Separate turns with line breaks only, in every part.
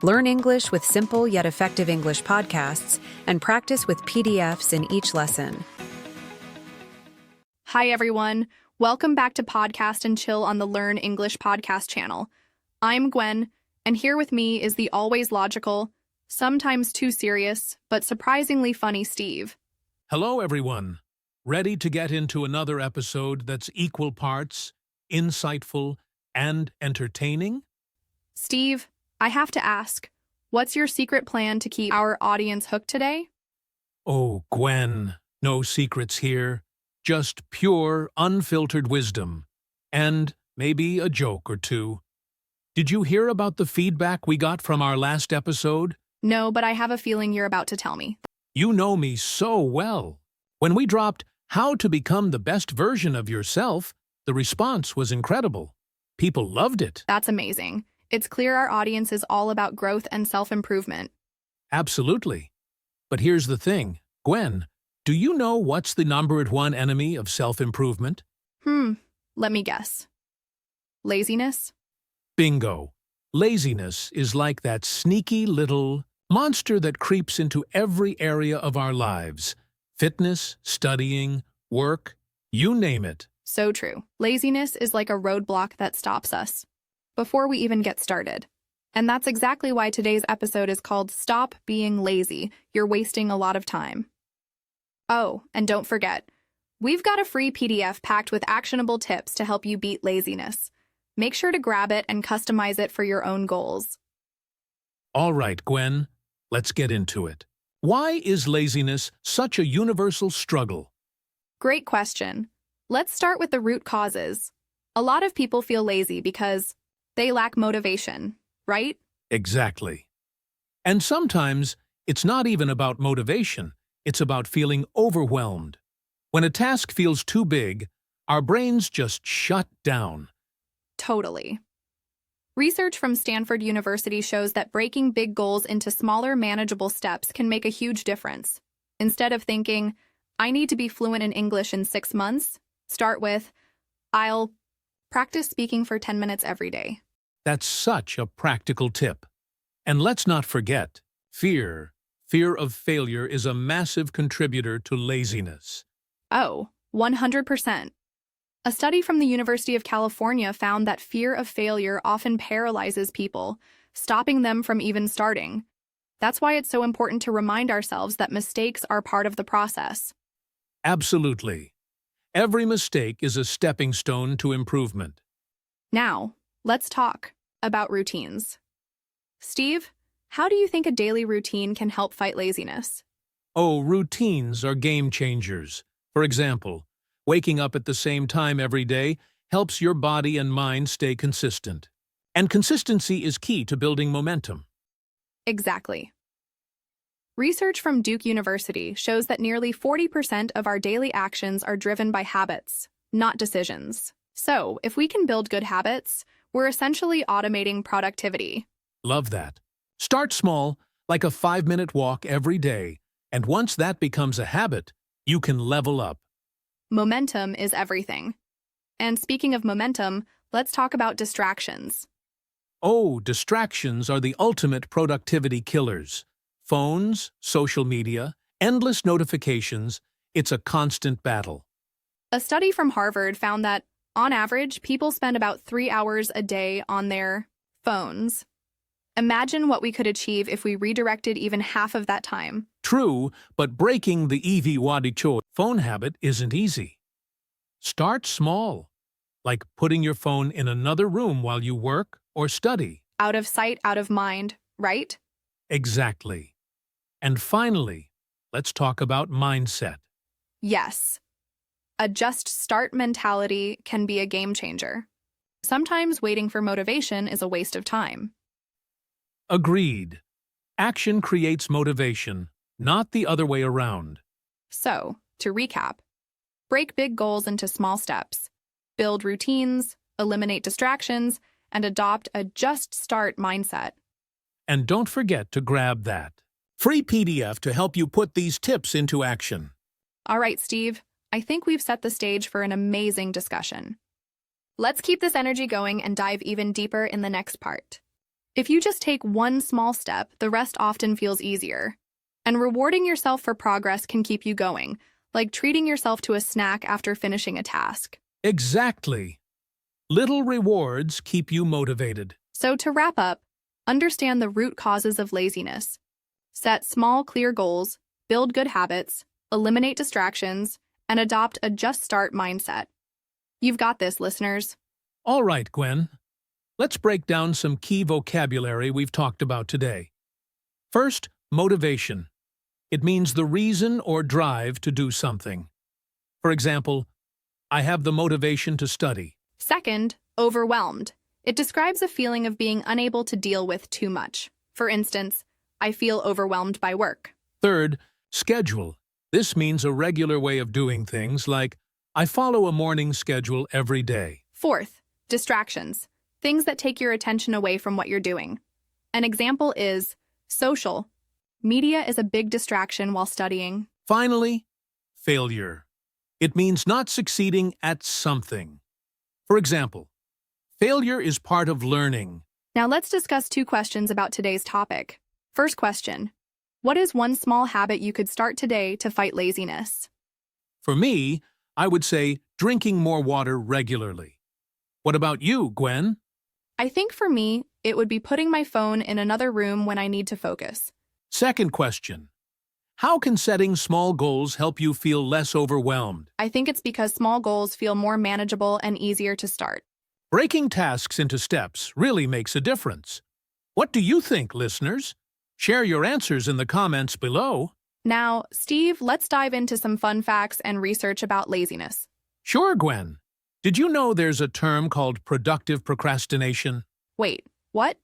Learn English with simple yet effective English podcasts and practice with PDFs in each lesson.
Hi, everyone. Welcome back to Podcast and Chill on the Learn English podcast channel. I'm Gwen, and here with me is the always logical, sometimes too serious, but surprisingly funny Steve.
Hello, everyone. Ready to get into another episode that's equal parts insightful and entertaining?
Steve, I have to ask, what's your secret plan to keep our audience hooked today?
Oh, Gwen, no secrets here. Just pure, unfiltered wisdom. And maybe a joke or two. Did you hear about the feedback we got from our last episode?
No, but I have a feeling you're about to tell me.
You know me so well. When we dropped How to Become the Best Version of Yourself, the response was incredible. People loved it.
That's amazing. It's clear our audience is all about growth and self-improvement.
Absolutely. But here's the thing, Gwen, do you know what's the number one enemy of self-improvement?
Let me guess. Laziness?
Bingo. Laziness is like that sneaky little monster that creeps into every area of our lives. Fitness, studying, work, you name it.
So true. Laziness is like a roadblock that stops us before we even get started. And that's exactly why today's episode is called Stop Being Lazy. You're wasting a lot of time. Oh, and don't forget, we've got a free PDF packed with actionable tips to help you beat laziness. Make sure to grab it and customize it for your own goals.
All right, Gwen, let's get into it. Why is laziness such a universal struggle?
Great question. Let's start with the root causes. A lot of people feel lazy because they lack motivation, right?
Exactly. And sometimes it's not even about motivation, it's about feeling overwhelmed. When a task feels too big, our brains just shut down.
Totally. Research from Stanford University shows that breaking big goals into smaller, manageable steps can make a huge difference. Instead of thinking, I need to be fluent in English in 6 months, start with, I'll practice speaking for 10 minutes every day.
That's such a practical tip. And let's not forget, fear. Fear of failure is a massive contributor to laziness.
Oh, 100%. A study from the University of California found that fear of failure often paralyzes people, stopping them from even starting. That's why it's so important to remind ourselves that mistakes are part of the process.
Absolutely. Every mistake is a stepping stone to improvement.
Now, let's talk about routines. Steve, how do you think a daily routine can help fight laziness?
Oh, routines are game changers. For example, waking up at the same time every day helps your body and mind stay consistent. And consistency is key to building momentum.
Exactly. Research from Duke University shows that nearly 40% of our daily actions are driven by habits, not decisions. So, if we can build good habits, we're essentially automating productivity.
Love that. Start small, like a 5-minute walk every day, and once that becomes a habit, you can level up.
Momentum is everything. And speaking of momentum, let's talk about distractions.
Oh, distractions are the ultimate productivity killers. Phones, social media, endless notifications, it's a constant battle.
A study from Harvard found that, on average, people spend about 3 hours a day on their phones. Imagine what we could achieve if we redirected even half of that time.
True, but breaking the EV phone habit isn't easy. Start small, like putting your phone in another room while you work or study.
Out of sight, out of mind, right?
Exactly. And finally, let's talk about mindset.
Yes. A just start mentality can be a game changer. Sometimes waiting for motivation is a waste of time.
Agreed. Action creates motivation, not the other way around.
So, to recap, break big goals into small steps, build routines, eliminate distractions, and adopt a just start mindset.
And don't forget to grab that free PDF to help you put these tips into action.
All right, Steve, I think we've set the stage for an amazing discussion. Let's keep this energy going and dive even deeper in the next part. If you just take one small step, the rest often feels easier. And rewarding yourself for progress can keep you going, like treating yourself to a snack after finishing a task.
Exactly. Little rewards keep you motivated.
So to wrap up, understand the root causes of laziness. Set small, clear goals, build good habits, eliminate distractions, and adopt a just start mindset. You've got this, listeners.
All right, Gwen. Let's break down some key vocabulary we've talked about today. First, motivation. It means the reason or drive to do something. For example, I have the motivation to study.
Second, overwhelmed. It describes a feeling of being unable to deal with too much. For instance, I feel overwhelmed by work.
Third, schedule. This means a regular way of doing things, like I follow a morning schedule every day.
Fourth, distractions. Things that take your attention away from what you're doing. An example is social. Media is a big distraction while studying.
Finally, failure. It means not succeeding at something. For example, failure is part of learning.
Now let's discuss 2 questions about today's topic. First question, what is one small habit you could start today to fight laziness?
For me, I would say drinking more water regularly. What about you, Gwen?
I think for me, it would be putting my phone in another room when I need to focus.
Second question, how can setting small goals help you feel less overwhelmed?
I think it's because small goals feel more manageable and easier to start.
Breaking tasks into steps really makes a difference. What do you think, listeners? Share your answers in the comments below.
Now, Steve, let's dive into some fun facts and research about laziness.
Sure, Gwen. Did you know there's a term called productive procrastination?
Wait, what?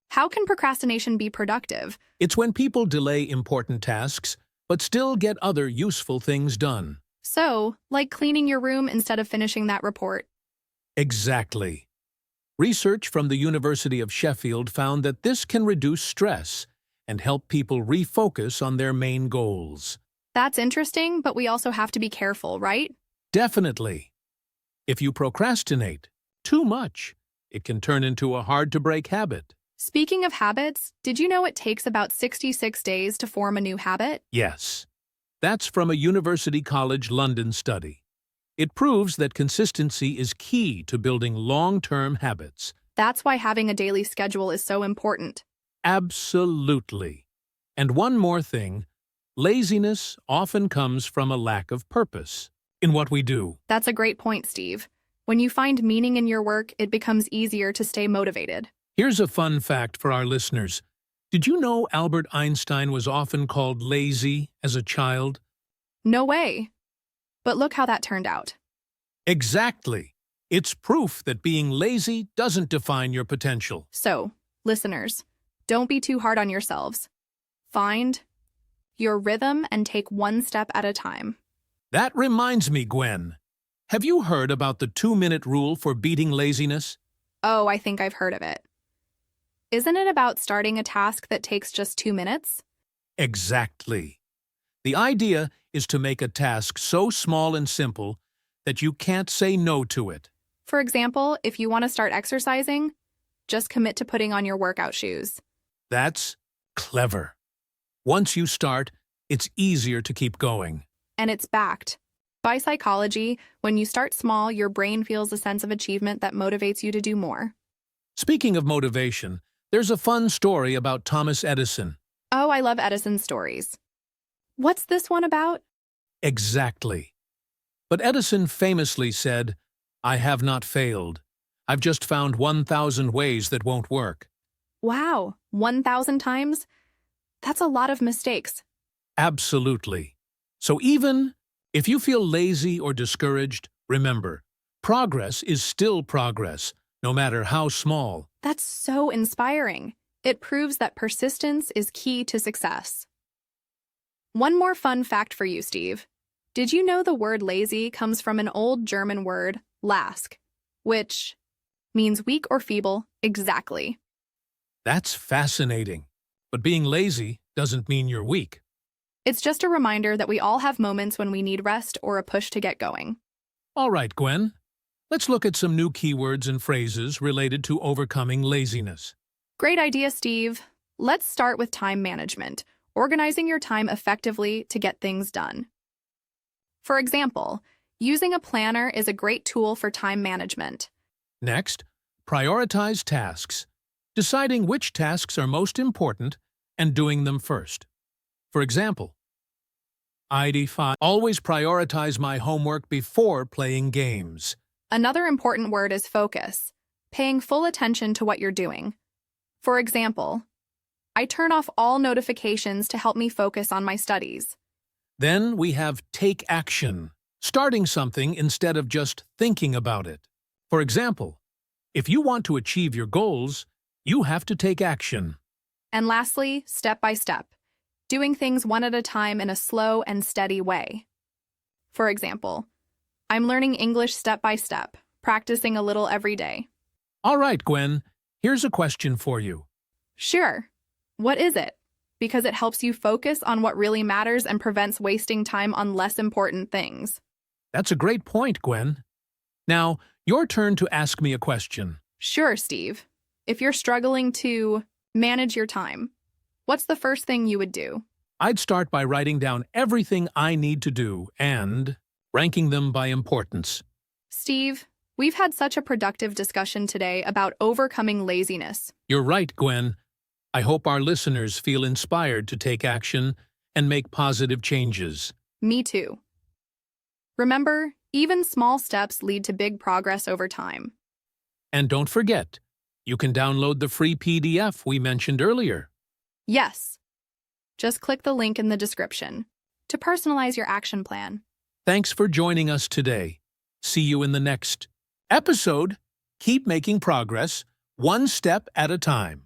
How can procrastination be productive?
It's when people delay important tasks, but still get other useful things done.
So, like cleaning your room instead of finishing that report.
Exactly. Research from the University of Sheffield found that this can reduce stress and help people refocus on their main goals.
That's interesting, but we also have to be careful, right?
Definitely. If you procrastinate too much, it can turn into a hard-to-break habit.
Speaking of habits, did you know it takes about 66 days to form a new habit?
Yes. That's from a University College London study. It proves that consistency is key to building long-term habits.
That's why having a daily schedule is so important.
Absolutely. And one more thing, laziness often comes from a lack of purpose in what we do.
That's a great point, Steve. When you find meaning in your work, it becomes easier to stay motivated.
Here's a fun fact for our listeners. Did you know Albert Einstein was often called lazy as a child?
No way. But look how that turned out.
Exactly. It's proof that being lazy doesn't define your potential.
So, listeners, don't be too hard on yourselves. Find your rhythm and take one step at a time.
That reminds me, Gwen. Have you heard about the 2-minute rule for beating laziness?
Oh, I think I've heard of it. Isn't it about starting a task that takes just 2 minutes?
Exactly. The idea is to make a task so small and simple that you can't say no to it.
For example, if you want to start exercising, just commit to putting on your workout shoes.
That's clever. Once you start, it's easier to keep going.
And it's backed by psychology. When you start small, your brain feels a sense of achievement that motivates you to do more.
Speaking of motivation, there's a fun story about Thomas Edison.
Oh, I love Edison's stories. What's this one about?
Exactly. But Edison famously said, "I have not failed. I've just found 1,000 ways that won't work."
Wow, 1,000 times? That's a lot of mistakes.
Absolutely. So even if you feel lazy or discouraged, remember, progress is still progress, no matter how small.
That's so inspiring. It proves that persistence is key to success. One more fun fact for you, Steve. Did you know the word lazy comes from an old German word, lask, which means weak or feeble, exactly.
That's fascinating. But being lazy doesn't mean you're weak.
It's just a reminder that we all have moments when we need rest or a push to get going.
All right, Gwen. Let's look at some new keywords and phrases related to overcoming laziness.
Great idea, Steve. Let's start with time management, organizing your time effectively to get things done. For example, using a planner is a great tool for time management.
Next, prioritize tasks, deciding which tasks are most important and doing them first. For example, ID5. Always prioritize my homework before playing games.
Another important word is focus, paying full attention to what you're doing. For example, I turn off all notifications to help me focus on my studies.
Then we have take action, starting something instead of just thinking about it. For example, if you want to achieve your goals, you have to take action.
And lastly, step by step, doing things one at a time in a slow and steady way. For example, I'm learning English step by step, practicing a little every day.
All right, Gwen, here's a question for you.
Sure. What is it? Because it helps you focus on what really matters and prevents wasting time on less important things.
That's a great point, Gwen. Now, your turn to ask me a question.
Sure, Steve. If you're struggling to manage your time, what's the first thing you would do?
I'd start by writing down everything I need to do and ranking them by importance.
Steve, we've had such a productive discussion today about overcoming laziness.
You're right, Gwen. I hope our listeners feel inspired to take action and make positive changes.
Me too. Remember, even small steps lead to big progress over time.
And don't forget, you can download the free PDF we mentioned earlier.
Yes. Just click the link in the description to personalize your action plan.
Thanks for joining us today. See you in the next episode. Keep making progress, one step at a time.